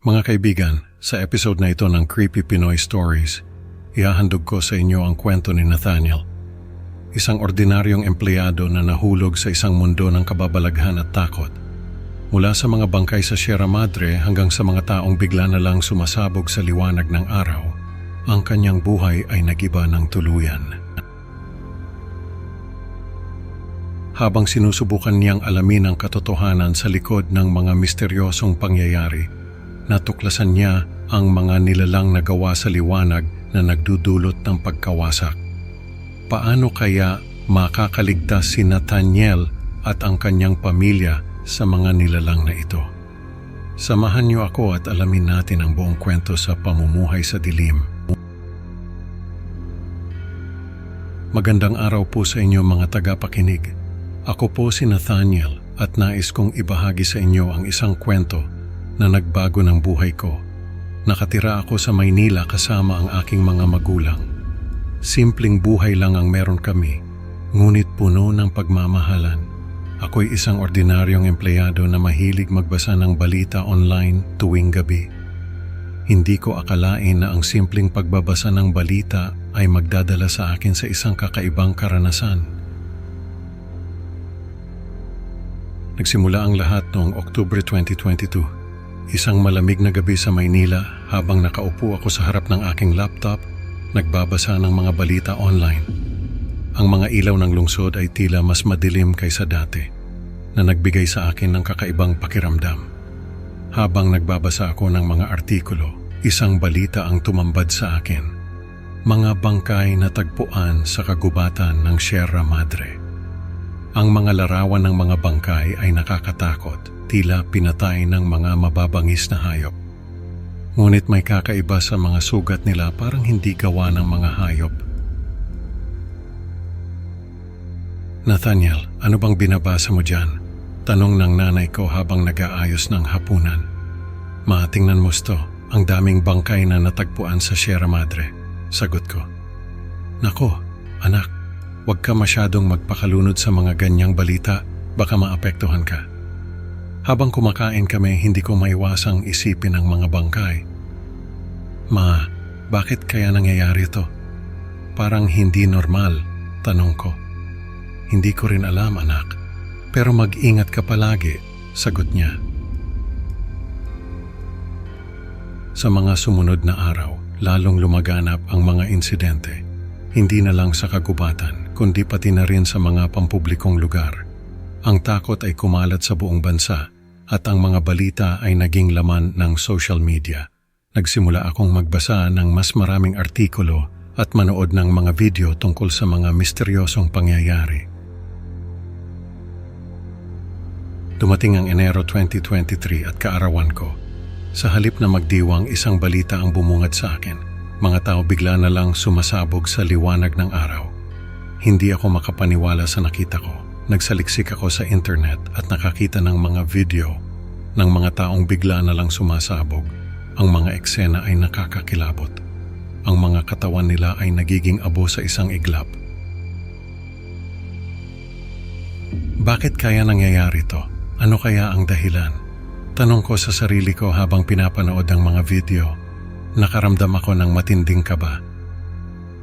Mga kaibigan, sa episode na ito ng Creepy Pinoy Stories, ihahandog ko sa inyo ang kwento ni Nathaniel. Isang ordinaryong empleyado na nahulog sa isang mundo ng kababalaghan at takot. Mula sa mga bangkay sa Sierra Madre hanggang sa mga taong bigla na lang sumasabog sa liwanag ng araw, ang kanyang buhay ay nagiba ng tuluyan. Habang sinusubukan niyang alamin ang katotohanan sa likod ng mga misteryosong pangyayari, natuklasan niya ang mga nilalang na gawa sa liwanag na nagdudulot ng pagkawasak. Paano kaya makakaligtas si Nathaniel at ang kanyang pamilya sa mga nilalang na ito? Samahan niyo ako at alamin natin ang buong kwento sa pamumuhay sa dilim. Magandang araw po sa inyo mga tagapakinig. Ako po si Nathaniel at nais kong ibahagi sa inyo ang isang kwento na nagbago ng buhay ko. Nakatira ako sa Maynila kasama ang aking mga magulang. Simpleng buhay lang ang meron kami, ngunit puno ng pagmamahalan. Ako'y isang ordinaryong empleyado na mahilig magbasa ng balita online tuwing gabi. Hindi ko akalain na ang simpleng pagbabasa ng balita ay magdadala sa akin sa isang kakaibang karanasan. Nagsimula ang lahat noong October 2022. Isang malamig na gabi sa Maynila habang nakaupo ako sa harap ng aking laptop, nagbabasa ng mga balita online. Ang mga ilaw ng lungsod ay tila mas madilim kaysa dati, na nagbigay sa akin ng kakaibang pakiramdam. Habang nagbabasa ako ng mga artikulo, isang balita ang tumambad sa akin. Mga bangkay na tagpuan sa kagubatan ng Sierra Madre. Ang mga larawan ng mga bangkay ay nakakatakot. Tila pinatay ng mga mababangis na hayop. Ngunit may kakaiba sa mga sugat nila, parang hindi gawa ng mga hayop. Nathaniel, ano bang binabasa mo dyan? Tanong ng nanay ko habang nag-aayos ng hapunan. Tingnan mo sto, ang daming bangkay na natagpuan sa Sierra Madre. Sagot ko. Nako, anak, huwag ka masyadong magpakalunod sa mga ganyang balita, baka maapektuhan ka. Habang kumakain kami, hindi ko maiwasang isipin ang mga bangkay. Ma, bakit kaya nangyayari ito? Parang hindi normal, tanong ko. Hindi ko rin alam, anak. Pero mag-ingat ka palagi, sagot niya. Sa mga sumunod na araw, lalong lumaganap ang mga insidente. Hindi na lang sa kagubatan, kundi pati na rin sa mga pampublikong lugar. Ang takot ay kumalat sa buong bansa. At ang mga balita ay naging laman ng social media. Nagsimula akong magbasa ng mas maraming artikulo at manood ng mga video tungkol sa mga misteryosong pangyayari. Dumating ang Enero 2023 at kaarawan ko. Sa halip na magdiwang, isang balita ang bumungad sa akin. Mga tao bigla na lang sumasabog sa liwanag ng araw. Hindi ako makapaniwala sa nakita ko. Nagsaliksik ako sa internet at nakakita ng mga video ng mga taong bigla na lang sumasabog. Ang mga eksena ay nakakakilabot. Ang mga katawan nila ay nagiging abo sa isang iglap. Bakit kaya nangyayari to? Ano kaya ang dahilan? Tanong ko sa sarili ko habang pinapanood ang mga video. Nakaramdam ako ng matinding kaba.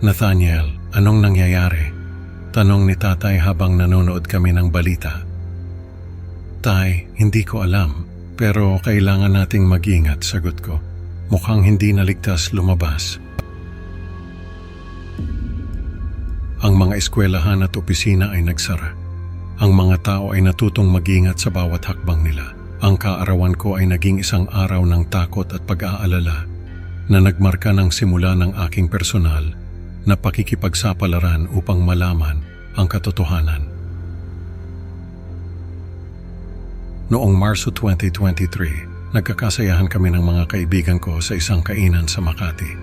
Nathaniel, anong nangyayari? Tanong ni tatay habang nanonood kami ng balita. Tay, hindi ko alam, pero kailangan nating mag-ingat, sagot ko. Mukhang hindi naligtas lumabas. Ang mga eskwelahan at opisina ay nagsara. Ang mga tao ay natutong mag-ingat sa bawat hakbang nila. Ang kaarawan ko ay naging isang araw ng takot at pag-aalala na nagmarka ng simula ng aking personal na pakikipagsapalaran upang malaman ang katotohanan. Noong Marso 2023, nagkakasayahan kami ng mga kaibigan ko sa isang kainan sa Makati.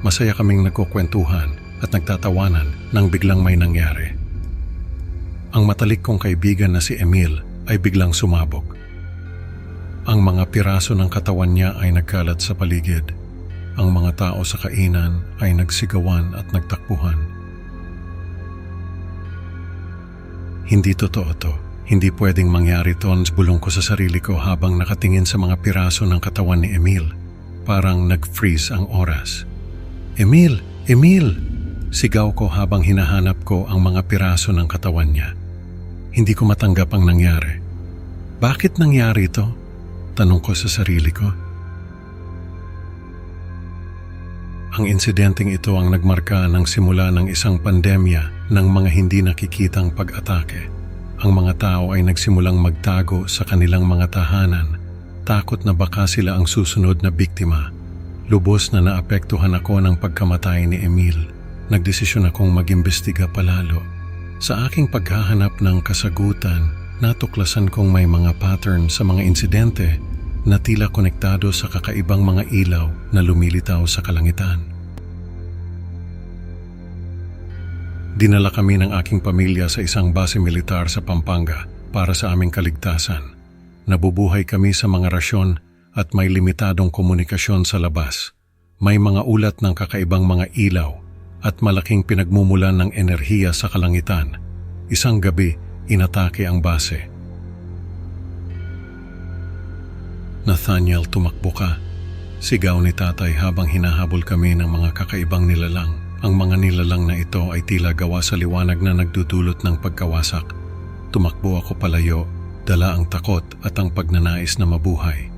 Masaya kaming nagkukwentuhan at nagtatawanan nang biglang may nangyari. Ang matalik kong kaibigan na si Emil ay biglang sumabog. Ang mga piraso ng katawan niya ay nagkalat sa paligid. Ang mga tao sa kainan ay nagsigawan at nagtakbuhan. Hindi totoo to. Hindi pwedeng mangyari to, bulong ko sa sarili ko habang nakatingin sa mga piraso ng katawan ni Emil. Parang nag-freeze ang oras. Emil! Emil! Sigaw ko habang hinahanap ko ang mga piraso ng katawan niya. Hindi ko matanggap ang nangyari. Bakit nangyari ito? Tanong ko sa sarili ko. Ang insidenteng ito ang nagmarka ng simula ng isang pandemya ng mga hindi nakikitang pag-atake. Ang mga tao ay nagsimulang magtago sa kanilang mga tahanan, takot na baka sila ang susunod na biktima. Lubos na naapektuhan ako ng pagkamatay ni Emil. Nagdesisyon akong mag-imbestiga palalo. Sa aking paghahanap ng kasagutan, natuklasan kong may mga pattern sa mga insidente na tila konektado sa kakaibang mga ilaw na lumilitaw sa kalangitan. Dinala kami ng aking pamilya sa isang base militar sa Pampanga para sa aming kaligtasan. Nabubuhay kami sa mga rasyon at may limitadong komunikasyon sa labas. May mga ulat ng kakaibang mga ilaw at malaking pinagmumulan ng enerhiya sa kalangitan. Isang gabi, inatake ang base. Nathaniel, tumakbo ka. Sigaw ni tatay habang hinahabol kami ng mga kakaibang nilalang. Ang mga nilalang na ito ay tila gawa sa liwanag na nagdudulot ng pagkawasak. Tumakbo ako palayo, dala ang takot at ang pagnanais na mabuhay.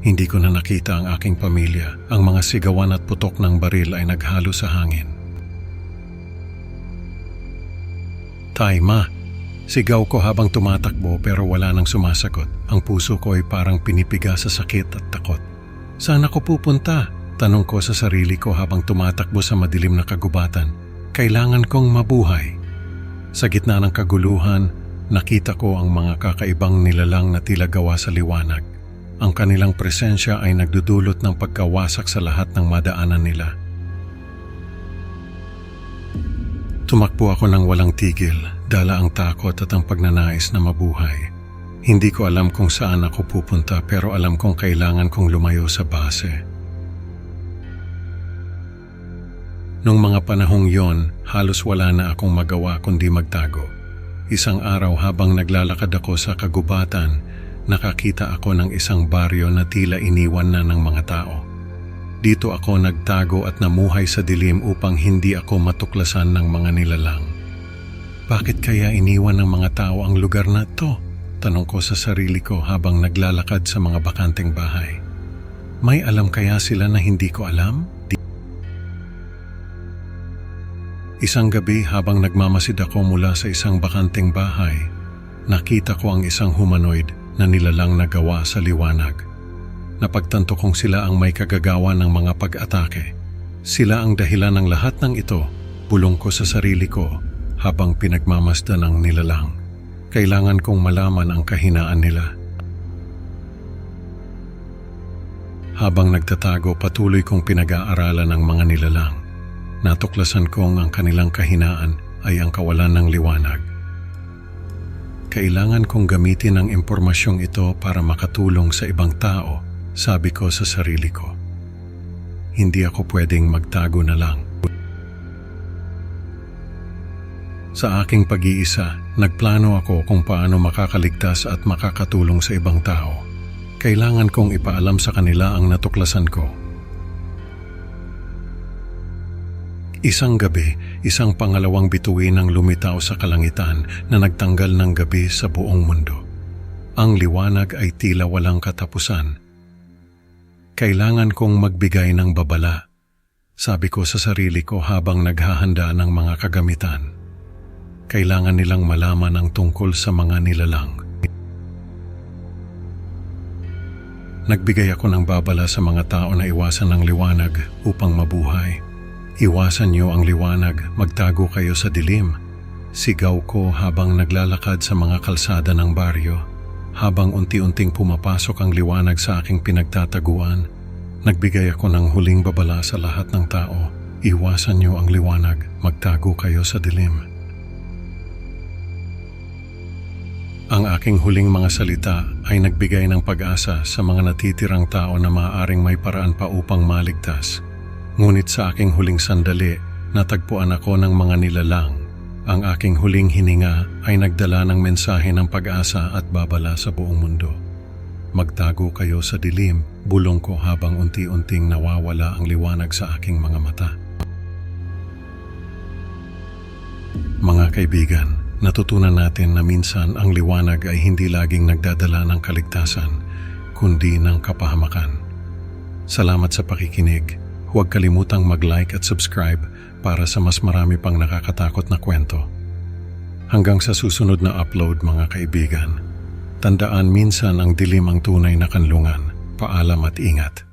Hindi ko na nakita ang aking pamilya. Ang mga sigawan at putok ng baril ay naghalo sa hangin. Tay, ma! Sigaw ko habang tumatakbo pero wala nang sumasagot. Ang puso ko ay parang pinipiga sa sakit at takot. Saan ako pupunta? Tanong ko sa sarili ko habang tumatakbo sa madilim na kagubatan. Kailangan kong mabuhay. Sa gitna ng kaguluhan, nakita ko ang mga kakaibang nilalang na tila gawa sa liwanag. Ang kanilang presensya ay nagdudulot ng pagkawasak sa lahat ng madaanan nila. Tumakbo ako ng walang tigil, dala ang takot at ang pagnanais na mabuhay. Hindi ko alam kung saan ako pupunta pero alam kong kailangan kong lumayo sa base. Nung mga panahong yon, halos wala na akong magawa kundi magtago. Isang araw habang naglalakad ako sa kagubatan, nakakita ako ng isang baryo na tila iniwan na ng mga tao. Dito ako nagtago at namuhay sa dilim upang hindi ako matuklasan ng mga nilalang. Bakit kaya iniwan ng mga tao ang lugar na ito? Tanong ko sa sarili ko habang naglalakad sa mga bakanteng bahay. May alam kaya sila na hindi ko alam? Isang gabi habang nagmamasid ako mula sa isang bakanteng bahay, nakita ko ang isang humanoid na nilalang na gawa sa liwanag. Napagtanto kong sila ang may kagagawa ng mga pag-atake. Sila ang dahilan ng lahat ng ito, bulong ko sa sarili ko habang pinagmamasdan ng nilalang. Kailangan kong malaman ang kahinaan nila. Habang nagtatago, patuloy kong pinag-aaralan ang mga nilalang. Natuklasan kong ang kanilang kahinaan ay ang kawalan ng liwanag. Kailangan kong gamitin ang impormasyong ito para makatulong sa ibang tao, sabi ko sa sarili ko. Hindi ako pwedeng magtago na lang. Sa aking pag-iisa, nagplano ako kung paano makakaligtas at makakatulong sa ibang tao. Kailangan kong ipaalam sa kanila ang natuklasan ko. Isang gabi, isang pangalawang bituin ang lumitaw sa kalangitan na nagtanggal ng gabi sa buong mundo. Ang liwanag ay tila walang katapusan. Kailangan kong magbigay ng babala, sabi ko sa sarili ko habang naghahanda ng mga kagamitan. Kailangan nilang malaman ang tungkol sa mga nilalang. Nagbigay ako ng babala sa mga tao na iwasan ang liwanag upang mabuhay. Iwasan niyo ang liwanag, magtago kayo sa dilim. Sigaw ko habang naglalakad sa mga kalsada ng baryo. Habang unti-unting pumapasok ang liwanag sa aking pinagtataguan, nagbigay ako ng huling babala sa lahat ng tao. Iwasan niyo ang liwanag, magtago kayo sa dilim. Ang aking huling mga salita ay nagbigay ng pag-asa sa mga natitirang tao na maaaring may paraan pa upang maligtas. Ngunit sa aking huling sandali, natagpuan ako ng mga nilalang Ang aking huling hininga ay nagdala ng mensahe ng pag-asa at babala sa buong mundo. Magtago kayo sa dilim, bulong ko habang unti-unting nawawala ang liwanag sa aking mga mata. Mga kaibigan, natutunan natin na minsan ang liwanag ay hindi laging nagdadala ng kaligtasan, kundi ng kapahamakan. Salamat sa pakikinig. Huwag kalimutang mag-like at subscribe para sa mas marami pang nakakatakot na kwento. Hanggang sa susunod na upload, mga kaibigan. Tandaan, minsan ang dilim ang tunay na kanlungan. Paalam at ingat.